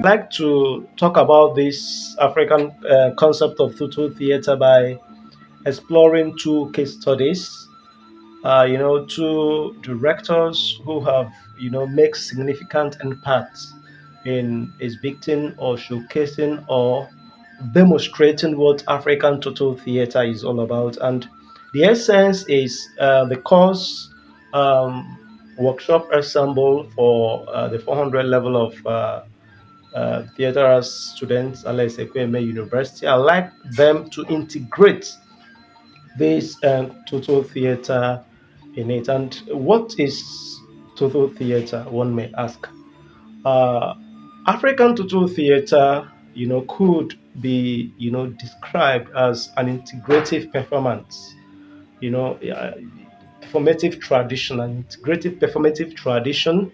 Like to talk about this African concept of Tutu theater by exploring two case studies. Two directors who have make significant impacts in exhibiting or showcasing or demonstrating what African total theater is all about. And the essence is the course workshop ensemble for the 400 level of theater as students at Ekweme University. I like them to integrate this total theater in it. And what is total theater, one may ask? Uh, African total theater, could be, described as an integrative performance, performative tradition, an integrative performative tradition.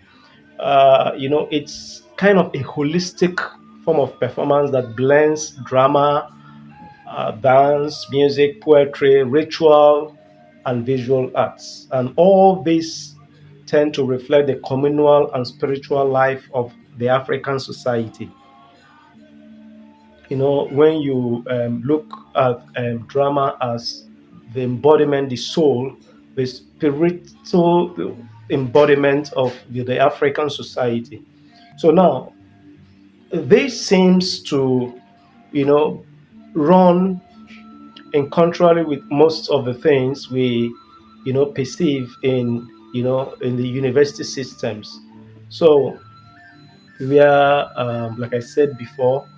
It's kind of a holistic form of performance that blends drama, dance, music, poetry, ritual, and visual arts. And all these tend to reflect the communal and spiritual life of the African society. When you look at drama as the embodiment, the soul, the spiritual embodiment of the African society. So now, this seems to, you know, run in contrary with most of the things we, perceive in, in the university systems. So we are, like I said before,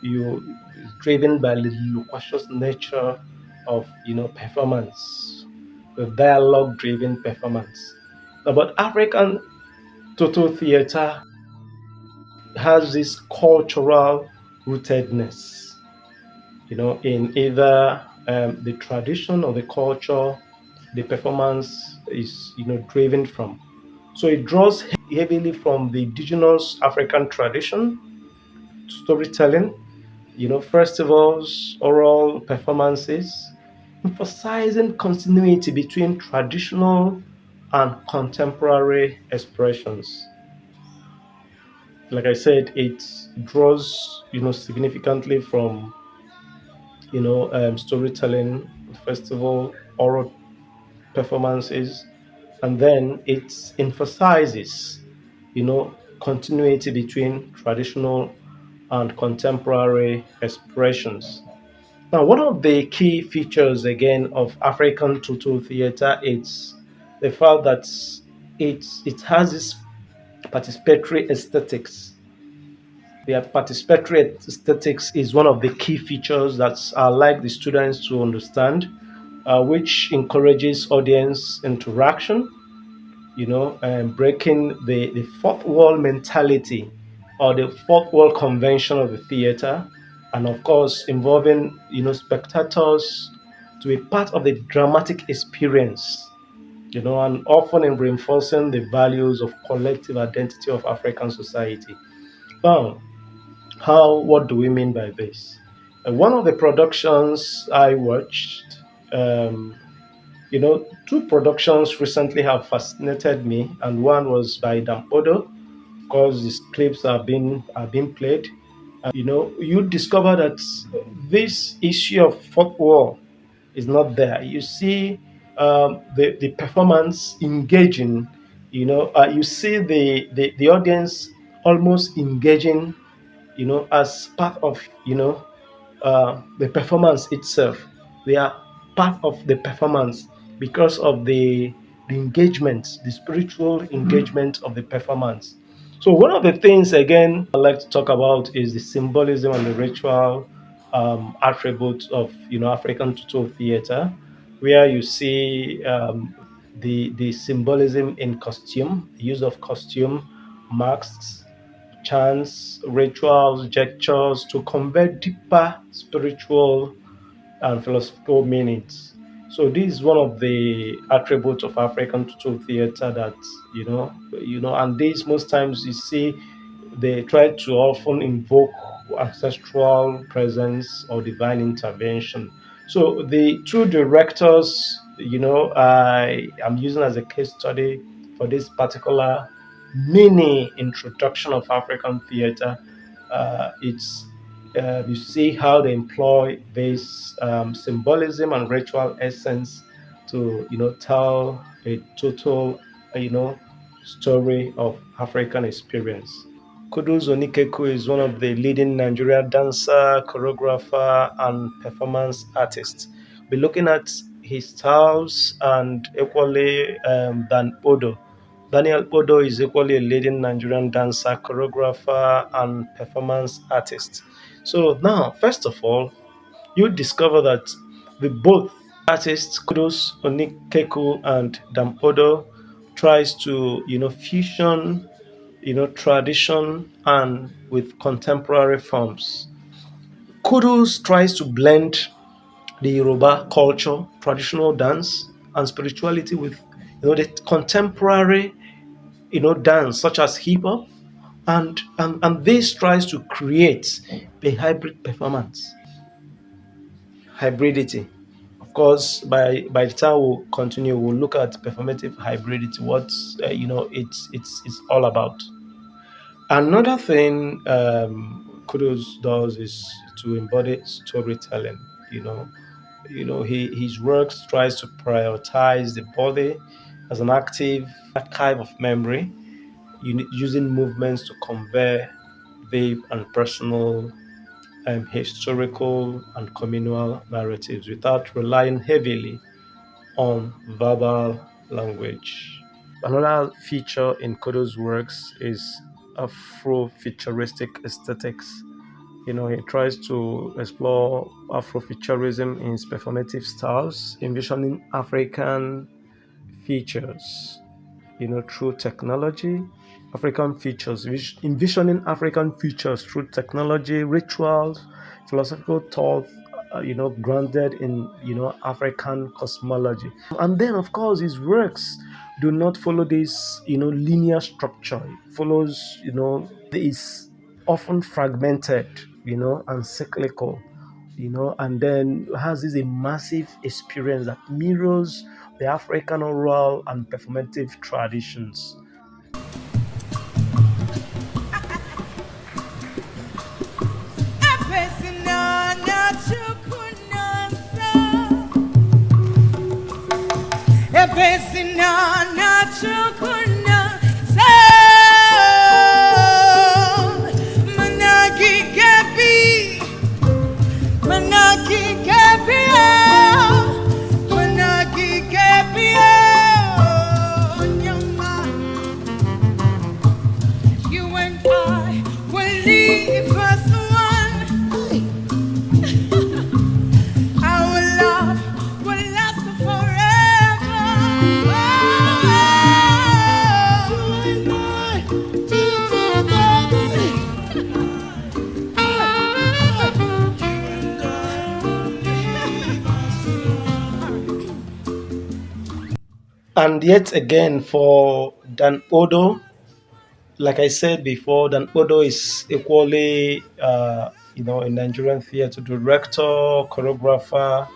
you driven by the loquacious nature of, performance, the dialogue-driven performance. Now, but African total theater has this cultural rootedness, in either the tradition or the culture the performance is, driven from. So it draws heavily from the indigenous African tradition, storytelling, festivals, oral performances, emphasizing continuity between traditional and contemporary expressions. Like I said, it draws, significantly from, storytelling, festival, oral performances, and then it emphasizes, continuity between traditional and contemporary expressions. Now, one of the key features again of African total theater is the fact that it has this participatory aesthetics. The participatory aesthetics is one of the key features that I like the students to understand, which encourages audience interaction, and breaking the fourth wall mentality or the fourth wall convention of the theater, and of course involving, spectators to be part of the dramatic experience, and often in reinforcing the values of collective identity of African society. Now, what do we mean by this? One of the productions I watched, two productions recently have fascinated me, and one was by Dampodo. Of course, these clips are being played. You discover that this issue of fourth wall is not there. You see the performance engaging. You see the audience almost engaging, as part of, the performance itself. They are part of the performance because of the engagement, the spiritual engagement of the performance. So one of the things again I like to talk about is the symbolism and the ritual attributes of, African total theater, where you see the symbolism in costume, the use of costume, masks, chants, rituals, gestures to convey deeper spiritual and philosophical meanings. So this is one of the attributes of African tutu theater that and this most times you see they try to often invoke ancestral presence or divine intervention. So the two directors, I am using as a case study for this particular mini introduction of African theater. It's You see how they employ this symbolism and ritual essence to tell a total story of African experience. Kudus Onikeku is one of the leading Nigerian dancer, choreographer, and performance artists. We're looking at his styles and equally than Odo. Daniel Odo is equally a leading Nigerian dancer, choreographer, and performance artist. So now, first of all, you discover that the both artists, Kudos Onikeku and Dam Odo, tries to fusion tradition and with contemporary forms. Kudos tries to blend the Yoruba culture, traditional dance, and spirituality with the contemporary dance such as hip hop, and this tries to create a hybrid performance, hybridity. Of course, by the time we'll continue, we'll look at performative hybridity. What it's all about. Another thing Kudos does is to embody storytelling. His works tries to prioritize the body as an active archive of memory, using movements to convey vivid and personal, historical and communal narratives without relying heavily on verbal language. Another feature in Kodo's works is Afro-futuristic aesthetics. He tries to explore Afrofuturism in his performative styles, envisioning African features, through technology, envisioning African features through technology, rituals, philosophical thought, grounded in, African cosmology. And then, of course, his works do not follow this, linear structure. It follows, is often fragmented, and cyclical, and then has this a massive experience that mirrors the African oral and performative traditions. You and I will leave us one. Our love will last forever. And yet again, for Dan Odo, like I said before, Dan Odo is equally, a Nigerian theater director, choreographer,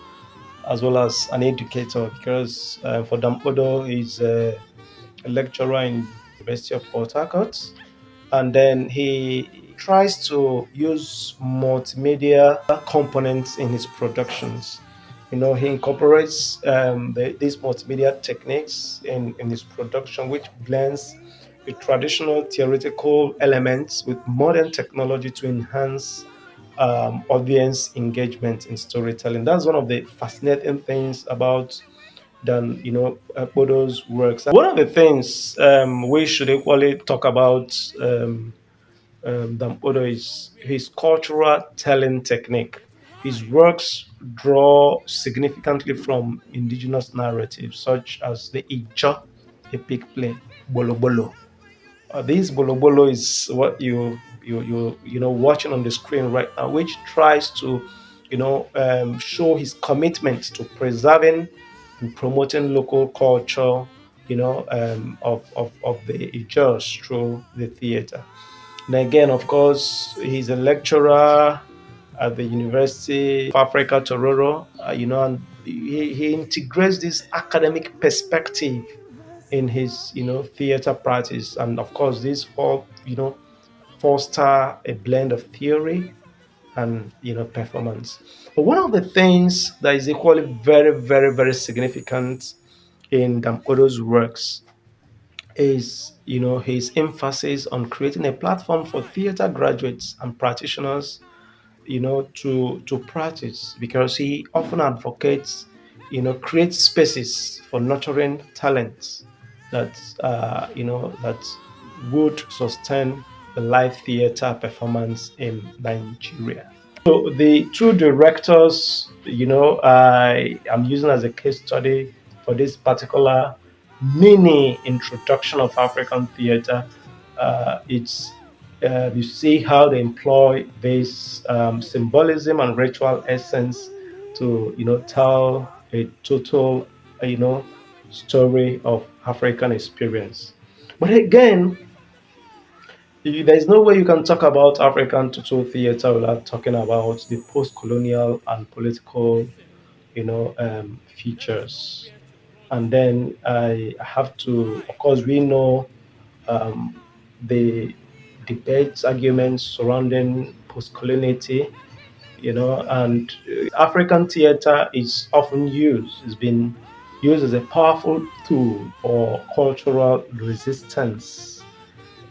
as well as an educator. Because for Dan Odo, he's a lecturer in University of Port Harcourt, and then he tries to use multimedia components in his productions. He incorporates these multimedia techniques in his production, which blends the traditional theoretical elements with modern technology to enhance audience engagement in storytelling. That's one of the fascinating things about Bodo's works. One of the things we should equally talk about Dan Odo is his cultural telling technique. His works draw significantly from indigenous narratives such as the Ijaw epic play Bolo Bolo. This Bolo Bolo is what you watching on the screen right now, which tries to show his commitment to preserving and promoting local culture, of the Ijaws through the theater. And again, of course, he's a lecturer at the University of Africa, Tororo, and he integrates this academic perspective in his, theater practice. And of course, this foster a blend of theory and, performance. But one of the things that is equally very, very, very significant in Damkodo's works is, his emphasis on creating a platform for theater graduates and practitioners, to practice, because he often advocates, create spaces for nurturing talents that, that would sustain the live theater performance in Nigeria. So the two directors, I am using as a case study for this particular mini introduction of African theater. It's You see how they employ this symbolism and ritual essence to, tell a total, story of African experience. But again, there's no way you can talk about African Tutu theater without talking about the post-colonial and political, features. And then I have to, of course, we know um, the debates, arguments surrounding post-coloniality, and African theater is often used, has been used as a powerful tool for cultural resistance,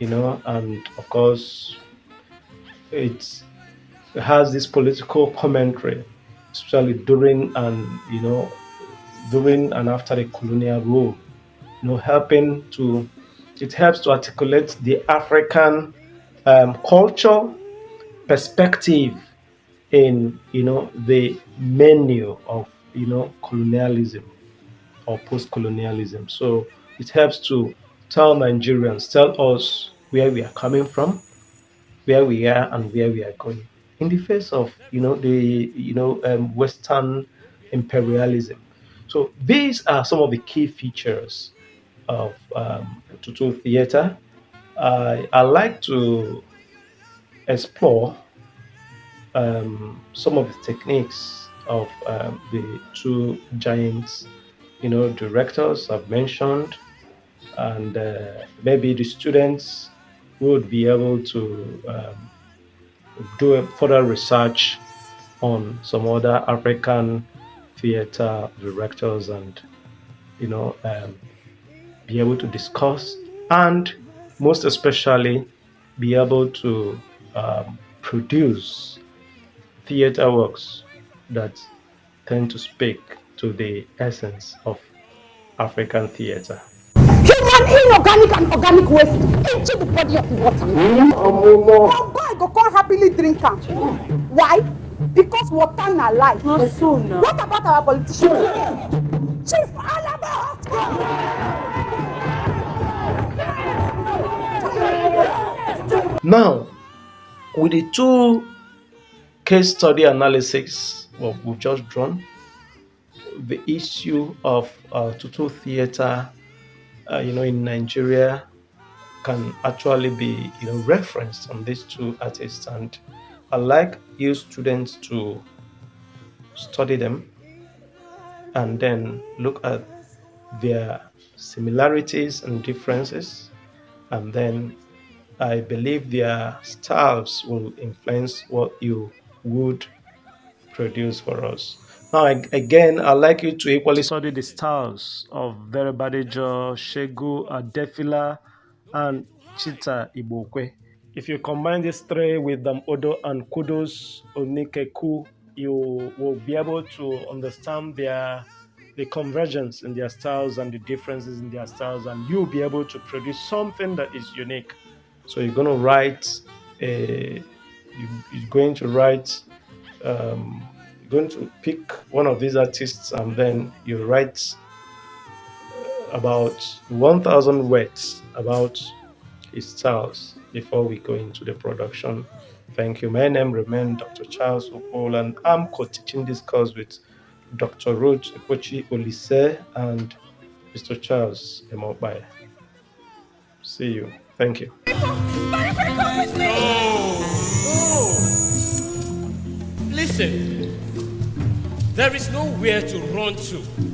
and of course, it has this political commentary, especially during and after the colonial rule. Helping to it helps to articulate the African culture perspective in, the menu of, colonialism or post-colonialism. So it helps to tell Nigerians, tell us where we are coming from, where we are, and where we are going in the face of, the, Western imperialism. So these are some of the key features of Tutu theater. I like to explore some of the techniques of the two giants, directors I've mentioned, and maybe the students would be able to do a further research on some other African theater directors, and, you know um, be able to discuss, and most especially be able to produce theater works that tend to speak to the essence of African theater. Human inorganic and organic waste into the body of the water. Now God go come happily drink am. Why? Because water na life. Not so now. What about our politicians? Chief Alaba! Now, with the two case study analysis we've just drawn, the issue of Tutu theater, in Nigeria can actually be, referenced on these two artists, and I like you students to study them and then look at their similarities and differences, and then I believe their styles will influence what you would produce for us. Now, again, I'd like you to equally study the styles of Verebadejo, Shegu, Adefila, and Chita Ibokwe. If you combine these three with Odo and Kudos Onikeku, you will be able to understand the convergence in their styles and the differences in their styles, and you'll be able to produce something that is unique. So you're going to write you're going to write you're going to pick one of these artists, and then you write about 1,000 words about his styles before we go into the production Thank you. My name remains Dr. Charles Okol, and I'm co-teaching this course with Dr. Ruth Epochi Olise and Mr. Charles Emobai. See you. Thank you. Listen, there is nowhere to run to.